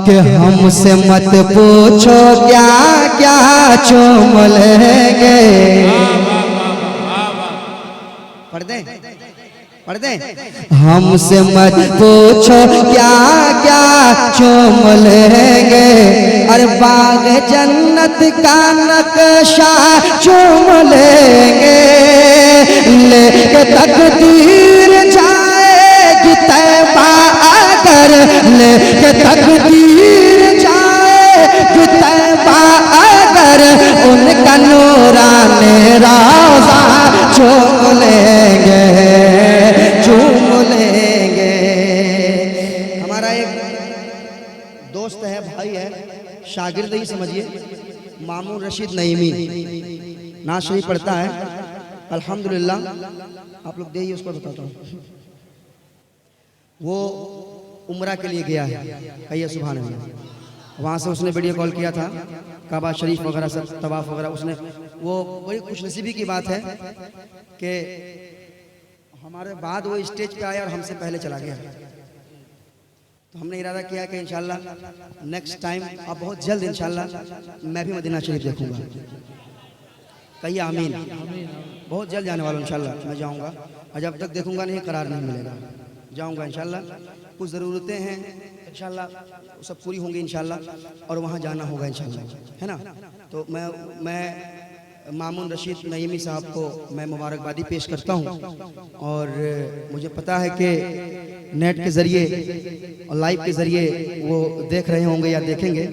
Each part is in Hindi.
कि हमसे मत पूछो क्या क्या चूम लेंगे। पढ़ दे हमसे मत पूछो क्या क्या चूम लेंगे। अरे बाग जन्नत का नक्शा चूम लेंगे। लेके तकदीर जाएगी तैबा अगर, लेके तकदीर जाएगी तैबा अगर, उनका नूरानी रोज़ा चूम लेंगे, चूम लेंगे। हमारा एक दोस्त है, भाई है, शागिर्द ही समझिए, मामून रशीद नईमी, नाज़ शरीफ पढ़ता है अल्हम्दुलिल्लाह। आप लोग देखिए, उसको बताता हूँ। वो उम्रा के लिए गया है, कहिए सुभान अल्लाह। वहाँ से उसने वीडियो कॉल किया था, काबा शरीफ वगैरह सब तवाफ वगैरह उसने, वो बड़ी खुशनसीबी की बात है कि हमारे बाद वो स्टेज पे आया और हमसे पहले चला गया। तो हमने इरादा किया कि इंशाल्लाह नेक्स्ट टाइम, अब बहुत जल्द इंशाल्लाह मैं भी मदीना शरीफ देखूंगा। कहिए आमीन। बहुत जल्द जाने वाला इंशाल्लाह मैं जाऊंगा, और जब तक देखूंगा नहीं करार नहीं मिलेगा, जाऊंगा इंशाल्लाह। कुछ ज़रूरतें हैं इंशाल्लाह सब पूरी होंगी इंशाल्लाह, और वहाँ जाना होगा इंशाल्लाह, है ना। तो मैं मामून रशीद नईमी साहब को मैं मुबारकबादी पेश करता हूँ। और मुझे पता है कि नेट के ज़रिए और लाइव के ज़रिए वो देख रहे होंगे या देखेंगे,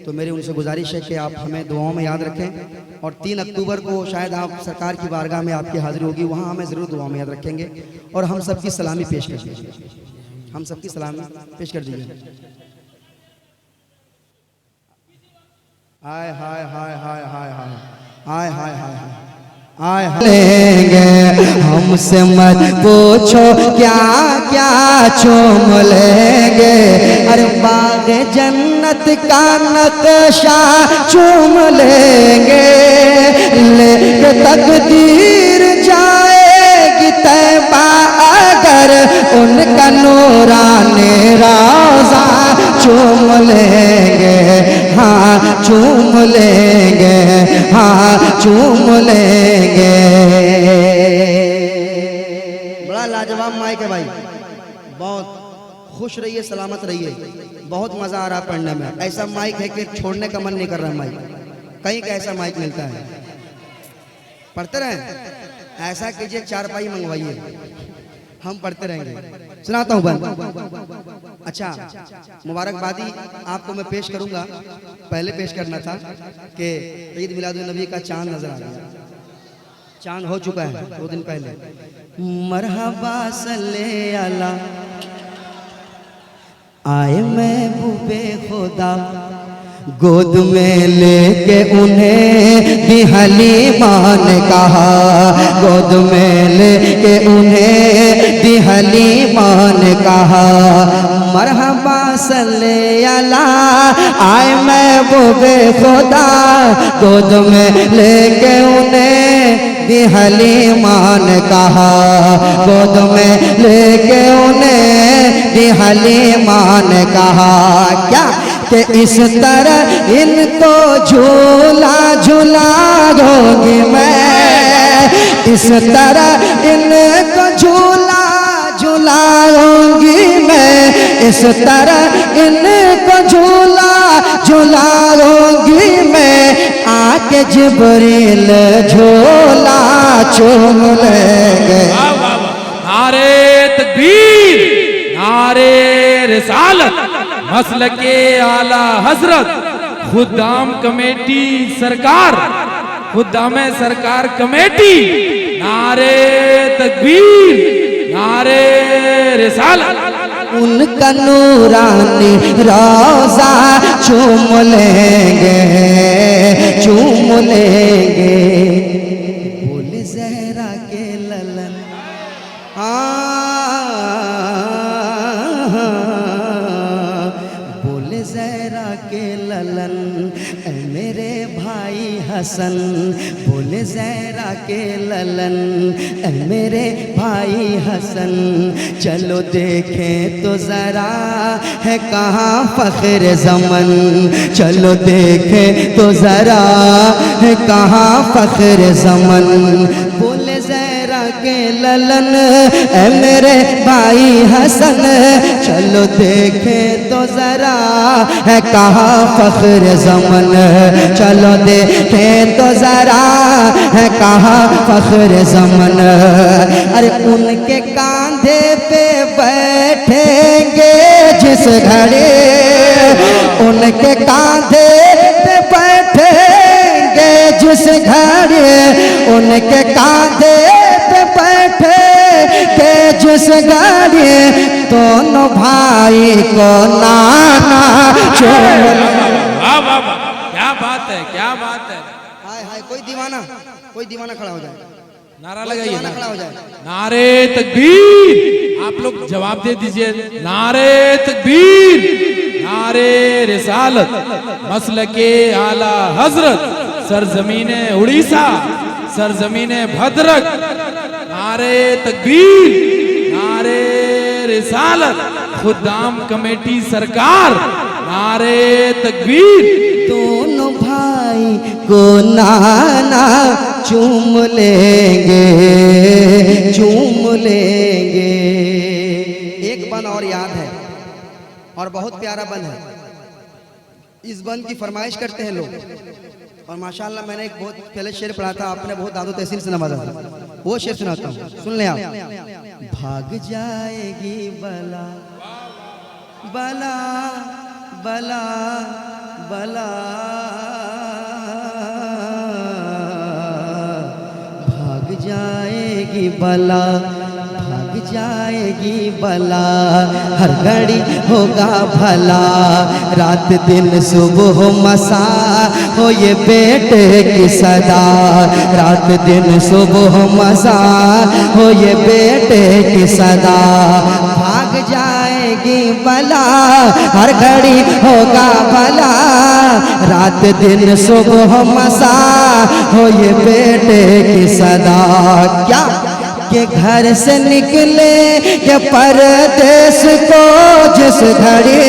तो मेरी उनसे गुजारिश है कि आप हमें दुआओं में याद रखें। और 3 अक्टूबर को शायद आप सरकार की बारगाह में आपकी हाज़िरी होगी, वहाँ हमें ज़रूर दुआओं में याद रखेंगे। और हम सबकी सलामी पेश कर दीजिए, हम सबकी सलामी पेश कर दीजिए। हाय हाय हाय हाय हाय हाय हाय हाय हाय हाय लेंगे। हमसे मत पूछो क्या क्या चूम लेंगे। अरे बाग जन्नत का नक्शा चूम लेंगे। लेके तकदीर जाएगी तैबा अगर, उनका नूरानी रोज़ा चूम लेंगे, हाँ चूम लेंगे, हाँ चूम लेंगे। बड़ा लाजवाब माइक है भाई, बहुत खुश रहिए, सलामत रहिए, बहुत मज़ा आ रहा पढ़ने में। ऐसा माइक है कि छोड़ने का मन नहीं कर रहा माइक, कहीं का ऐसा माइक मिलता है, पढ़ते रहें। ऐसा कीजिए, 4 पाई मंगवाइए, हम पढ़ते रहेंगे। सुनाता हूँ बंद। अच्छा, मुबारकबादी आपको मैं पेश करूंगा, पहले पेश करना था कि ईद मिलादुन नबी का चांद नजर आ गया। चांद हो चुका है 2 दिन पहले। मरहबा सल्ले अला आए महबूबे खुदा, गोद में लेके उन्हें दी हलीमा ने कहा, गोद में लेके उन्हें दी हलीमा ने कहा। मरहबा सल्ले अला आए महबूबे खुदा, गोद में लेके उन्हें दी हलीमा ने कहा, गोद में लेके उन्हें दी हलीमा ने कहा। क्या कि इस तरह इनको झूला झूलाऊंगी मैं, इस तरह इनको झूला झूलाऊंगी मैं, इस तरह इनको झूला झूलाऊंगी मैं। आके जिब्रील झूला चूम लेंगे। नारे तकबीर, नारे रिसालत, मसलके आला हजरत, खुदाम कमेटी सरकार, खुदाम सरकार कमेटी। नारे तकबीर, नारे रिसालत। उनका नूरानी रोज़ा चूम लेंगे, चूम लेंगे। बोले ज़हरा के ललन, बोले जहरा के ललन ऐ मेरे भाई हसन, बोले जहरा के ललन ऐ मेरे भाई हसन, चलो देखें तो ज़रा है कहाँ फ़ख्र ज़मन, चलो देखें तो ज़रा है कहाँ फ़ख्र ज़मन, बोले ज़हरा के ललन ऐ मेरे भाई हसन, चलो देखें तो ज़रा है कहाँ फ़ख्र ज़मन, चलो देखें तो ज़रा है कहाँ फ़ख्र ज़मन। अरे उनके कांधे पे बैठेंगे जिस घड़ी, उनके कांधे पे बैठेंगे जिस घड़ी, उनके कांधे पे बैठेंगे जिस घड़ी, दोनों भाई को नाना चोर। वाह वाह वाह, क्या बात है, क्या बात है। हाय हाय, कोई दीवाना खड़ा हो जाए, नारा लगाइए, दीवाना खड़ा हो जाए। नारे तकबीर। आप लोग जवाब दे दीजिए, नारे तकबीर, नारे रिसालत, मसलके आला हजरत, सरजमीने उड़ीसा, सरजमीने भद्रक, नारे तकबीर, नारे रिसालत, खुदाम कमेटी सरकार, नारे तकबीर। दोनों भाई को नाना चूम लेंगे, चूम लेंगे। एक बन और याद है, और बहुत प्यारा बन है। इस बन की फरमाइश करते हैं लोग, और माशाल्लाह मैंने एक बहुत पहले शेर पढ़ा था, आपने बहुत दादो तहसील से नवाजा था, वो शेर सुनाता हूँ, सुन ले आप। भाग जाएगी बला बला बला बला, भाग जाएगी बला, भाग जाएगी बला, हर घड़ी होगा भला, रात दिन सुबह मसा हो ये बेटे की सदा, रात दिन सुबह मसा हो ये बेटे की सदा, भाग जाएगी बला, हर घड़ी होगा भला, रात दिन सुबह मसा हो ये बेटे की सदा। क्या के घर से निकले ये परदेश को जिस घड़ी,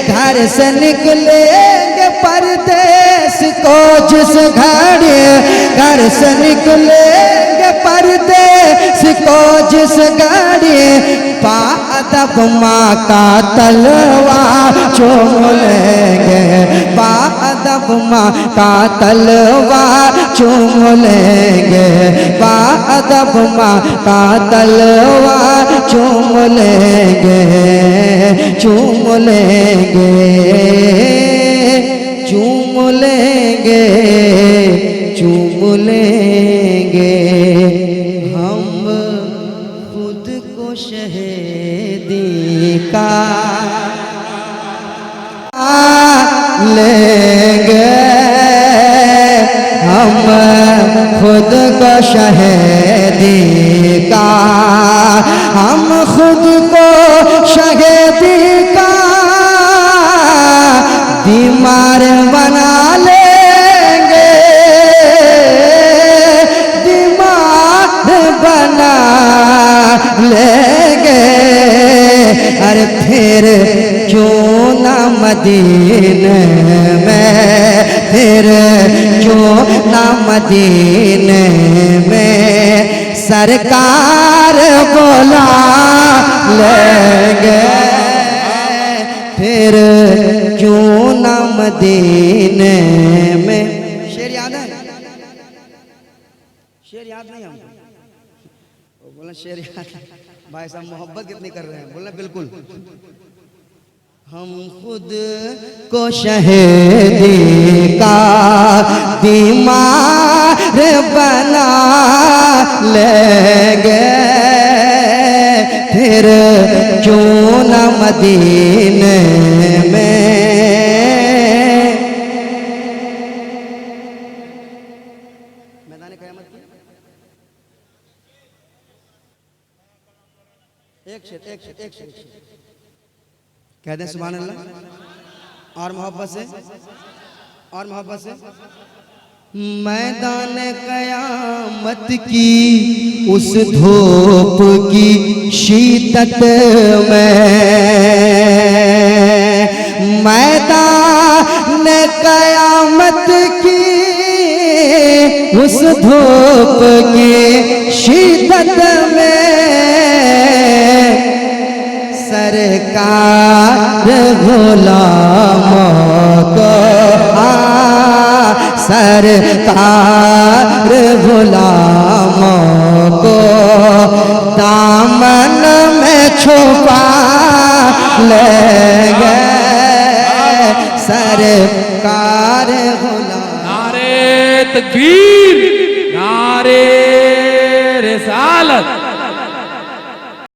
घर से निकलेंगे परदेश को जिस घड़ी, घर से निकलेंगे परदेश को जिस घड़ी, पाअदब माँ का तलवार चूम लेंगे, पाअदब माँ का तलवार चूम लेंगे, पाअदब माँ का तलवार चूम लेंगे, चूम लेंगे, चूम लेंगे, चूम लेंगे। हम खुद को शहीदी का लेंगे, हम खुद को शहीदी का, हम खुद को शहीदी का बीमार बना लेंगे, बीमार बना लेंगे। अरे फिर क्यों ना मदीने में, फिर क्यों ना मदीने में सरकार बोला लेंगे, फिर क्यों ना मदीने में। शेर याद है? शेर याद नहीं हमको? बोला शेर याद है। भाई साहब मोहब्बत कितनी कर रहे हैं, बोलना बिल्कुल। हम खुद को शहीदी का बीमार बना लेंगे, फिर क्यों न मदीने में। मैदान क़यामत की एक शेर कह दें सुभान अल्लाह। और मोहब्बत से, और मोहब्बत से। मैदान कयामत की उस धूप की शीतत में, मैदान कयामत की उस धूप की शीतत में सरकार गुलामों को सरकार गुलामों को दामन में छुपा लेंगे, सरकार गुलाम। नारे तकबीर, नारे रिसालत।